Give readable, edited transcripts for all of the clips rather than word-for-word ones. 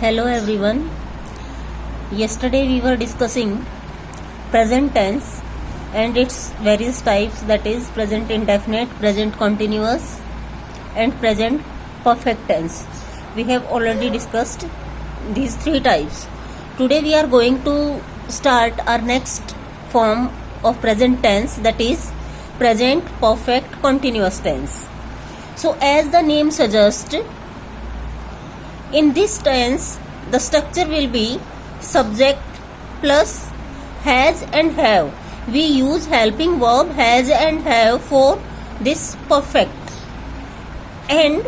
Hello everyone. Yesterday we were discussing present tense and its various types, that is present indefinite, present continuous and present perfect tense. We have already discussed these three types. Today we are going to start our next form of present tense, that is present perfect continuous tense. So as the name suggests, in this tense, the structure will be subject plus has and have. We use helping verb has and have for this perfect. And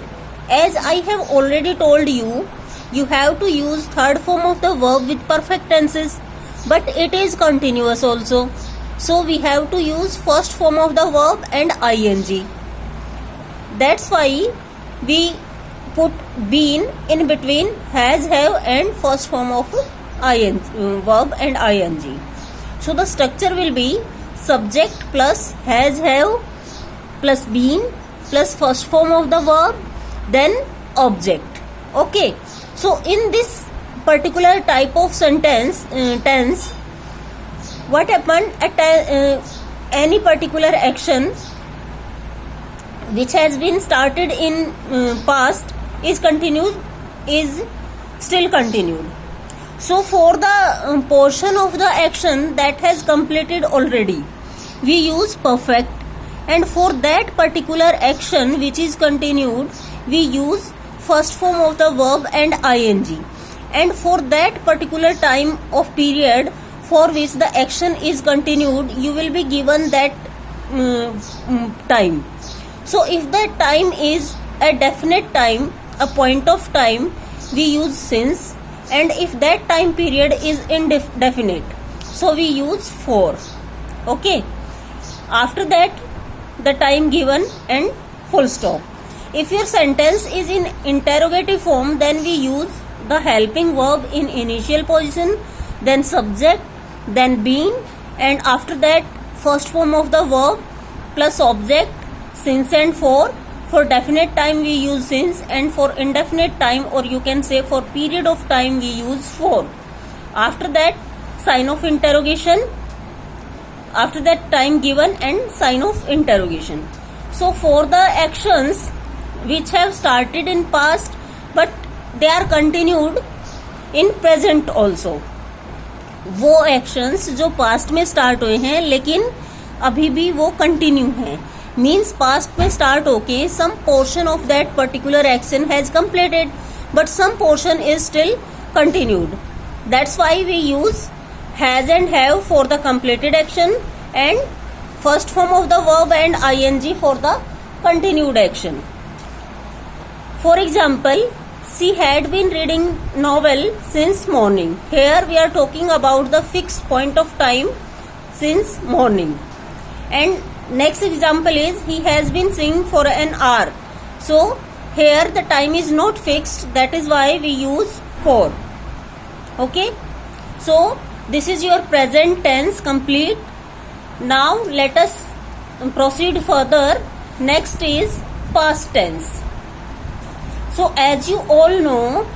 as I have already told you, you have to use third form of the verb with perfect tenses, but it is continuous also. So we have to use first form of the verb and ing. That's why we put been in between has, have and first form of verb and ing. So the structure will be subject plus has, have plus been plus first form of the verb, then object. Okay. So in this particular type of sentence tense, what happened at any particular action which has been started in past is still continued. So for the portion of the action that has completed already, we use perfect, and for that particular action which is continued, we use first form of the verb and ing. And for that particular time of period for which the action is continued, you will be given that time. So if that time is a definite time, a point of time, we use since, and if that time period is indefinite, so we use for. Okay. After that, the time given and full stop. If your sentence is in interrogative form, then we use the helping verb in initial position, then subject, then been, and after that first form of the verb plus object, since and for. For definite time we use since, and for indefinite time, or you can say for period of time, we use for. After that, sign of interrogation. After that, time given and sign of interrogation. So for the actions which have started in past but they are continued in present also, वो actions जो past में start हुए हैं लेकिन अभी भी वो continue हैं, means past में start होके some portion of that particular action has completed but some portion is still continued. That's why we use has and have for the completed action and first form of the verb and ing for the continued action. For example, she had been reading novel since morning. Here we are talking about the fixed point of time since morning. And next example is he has been singing for an hour. So here the time is not fixed, that is why we use for. Okay. So this is your present tense complete. Now let us proceed further. Next is past tense. So as you all know,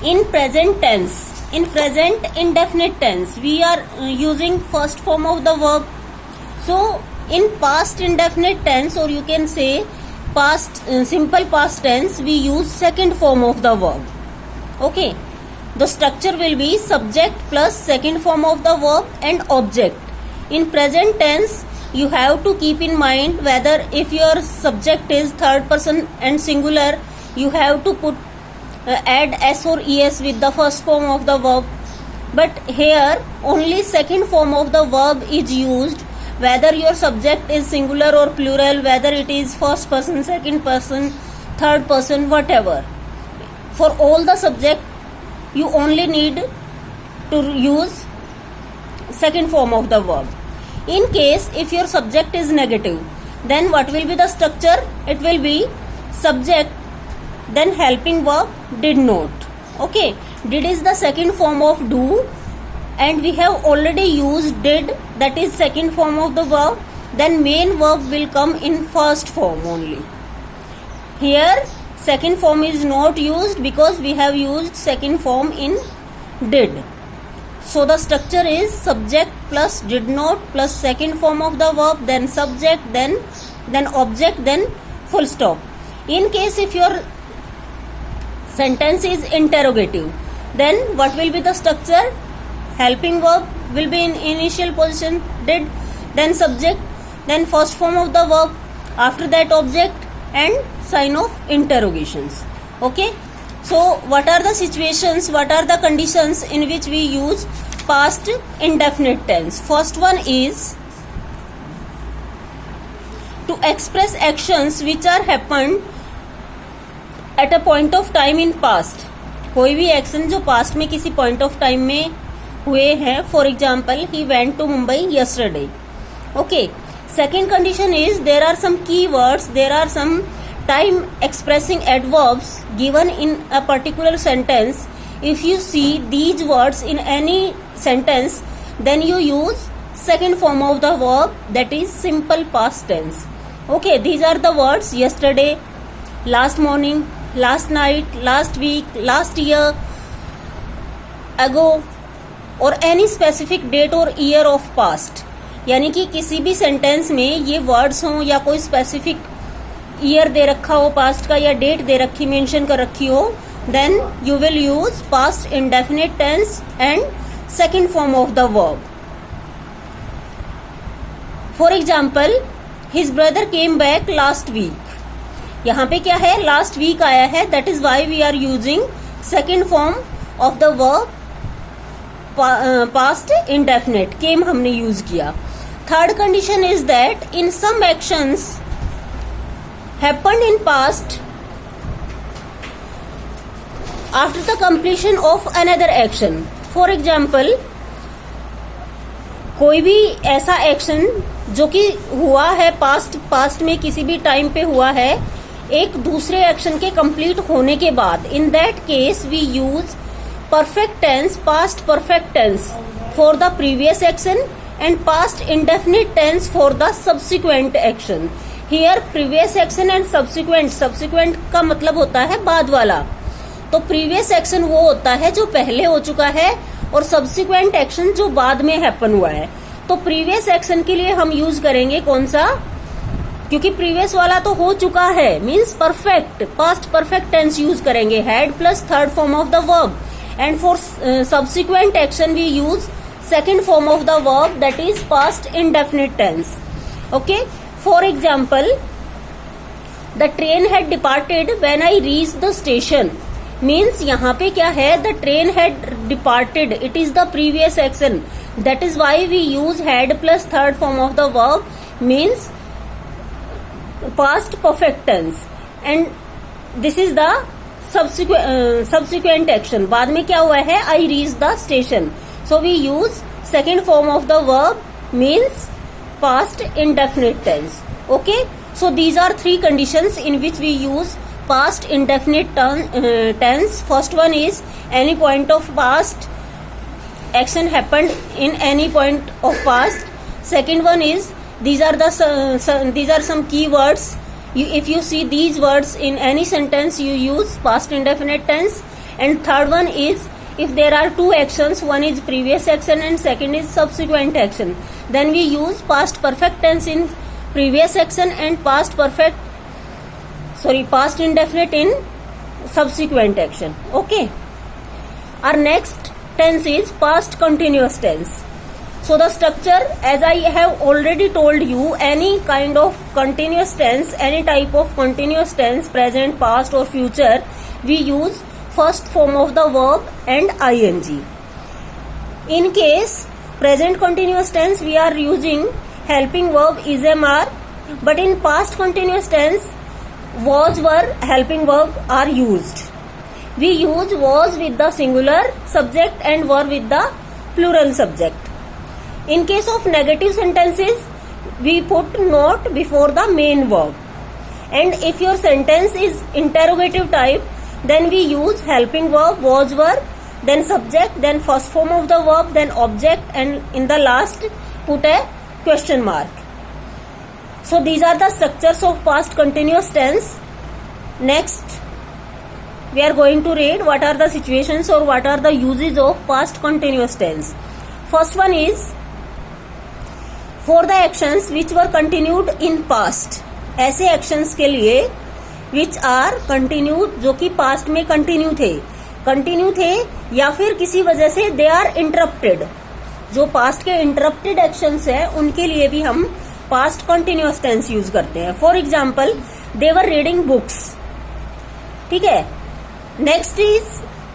in present tense, in present indefinite tense, we are using first form of the verb. So in past indefinite tense, or you can say past simple past tense, we use second form of the verb. Okay. The structure will be subject plus second form of the verb and object. In present tense, you have to keep in mind whether if your subject is third person and singular, you have to put add s or es with the first form of the verb. But here only second form of the verb is used, whether your subject is singular or plural, whether it is first person, second person, third person, whatever. For all the subject, you only need to use second form of the verb. In case if your subject is negative, then what will be the structure? It will be subject, then helping verb, did not. Okay. Did is the second form of do, and we have already used did, that is second form of the verb. Then main verb will come in first form only. Here second form is not used because we have used second form in did. So the structure is subject plus did not plus second form of the verb, then subject, then object, then full stop. In case if your sentence is interrogative, then what will be the structure? Helping verb will be in initial position did, then subject, then first form of the verb, after that object and sign of interrogations. Okay, so what are the situations, what are the conditions in which we use past indefinite tense? First one is to express actions which are happened at a point of time in past. कोई भी action जो past में किसी point of time में हुए हैं. For example, he went to Mumbai yesterday. Okay. Second condition is there are some keywords, there are some time expressing adverbs given in a particular sentence. If you see these words in any sentence, then you use second form of the verb, that is simple past tense. Okay, these are the words yesterday, last morning, last night, last week, last year, ago, or any specific date or year of past. यानी कि किसी भी sentence में ये words हों या कोई specific year दे रखा हो पास्ट का या डेट दे रखी मेंशन कर रखी हो, then you will use past indefinite tense and second form of the verb. For example, his brother came back last week. यहाँ पे क्या है? लास्ट वीक आया है, that is why we are using second form of the verb past indefinite. Came हमने use किया. Third condition is that in some actions happened in past after the completion of another action. For example, कोई भी ऐसा action जो कि हुआ है past में किसी भी टाइम पे हुआ है एक दूसरे एक्शन के कंप्लीट होने के बाद, in that case we use perfect tense, past perfect tense for the previous action and past indefinite tense for the subsequent action. Here previous action and subsequent का मतलब होता है बाद वाला. तो previous action वो होता है जो पहले हो चुका है और subsequent action जो बाद में happen हुआ है. तो previous action के लिए हम यूज करेंगे कौन सा? क्योंकि previous वाला तो हो चुका है, means perfect, past perfect tense use करेंगे, had plus third form of the verb. And for subsequent action we use second form of the verb, that is past indefinite tense. Okay, for example, the train had departed when I reached the station. Means यहाँ पे क्या है? The train had departed, it is the previous action, that is why we use had plus third form of the verb, means past perfect tense, and this is the subsequent action. बाद में क्या हुआ है? I reached the station. So we use second form of the verb, means past indefinite tense. Okay, so these are three conditions in which we use past indefinite tense. First one is any point of past action happened in any point of past. Second one is these are some keywords. If you see these words in any sentence, you use past indefinite tense. And third one is if there are two actions, one is previous action and second is subsequent action, then we use past perfect tense in previous action and past indefinite in subsequent action. Okay. Our next tense is past continuous tense. So the structure, as I have already told you, any kind of continuous tense, any type of continuous tense, present, past or future, we use first form of the verb and ing. In case present continuous tense, we are using helping verb is mr, but in past continuous tense, was, were, helping verb are used. We use was with the singular subject and were with the plural subject. In case of negative sentences, we put not before the main verb. And if your sentence is interrogative type, then we use helping verb, was, were, then subject, then first form of the verb, then object, and in the last put a question mark. So these are the structures of past continuous tense. Next, we are going to read what are the situations or what are the uses of past continuous tense. First one is for the actions which were continued in past. ऐसे actions के लिए which are continued, जो कि past में continue थे या फिर किसी वजह से they are interrupted. जो past के interrupted actions है उनके लिए भी हम past continuous tense यूज करते हैं. For example, they were reading books. ठीक है. Next is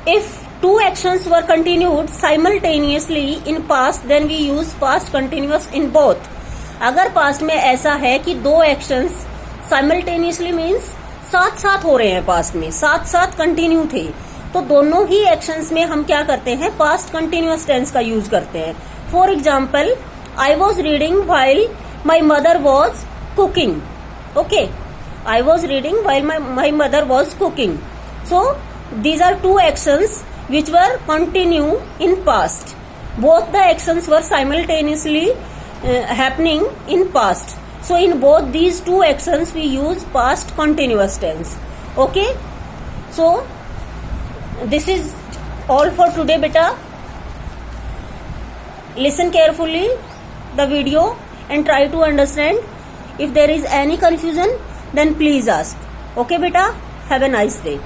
if two actions were continued simultaneously in past, then we use past continuous in both. अगर past में ऐसा है कि दो actions simultaneously means साथ साथ हो रहे हैं, past में साथ साथ continue थे, तो दोनों ही actions में हम क्या करते हैं, past continuous tense का यूज करते हैं. For example, I was reading while my mother was cooking. Okay, I was reading while my mother was cooking. So these are two actions which were continue in past. Both the actions were simultaneously happening in past. So in both these two actions we use past continuous tense. Okay, so this is all for today beta. Listen carefully the video and try to understand. If there is any confusion then please ask. Okay beta, have a nice day.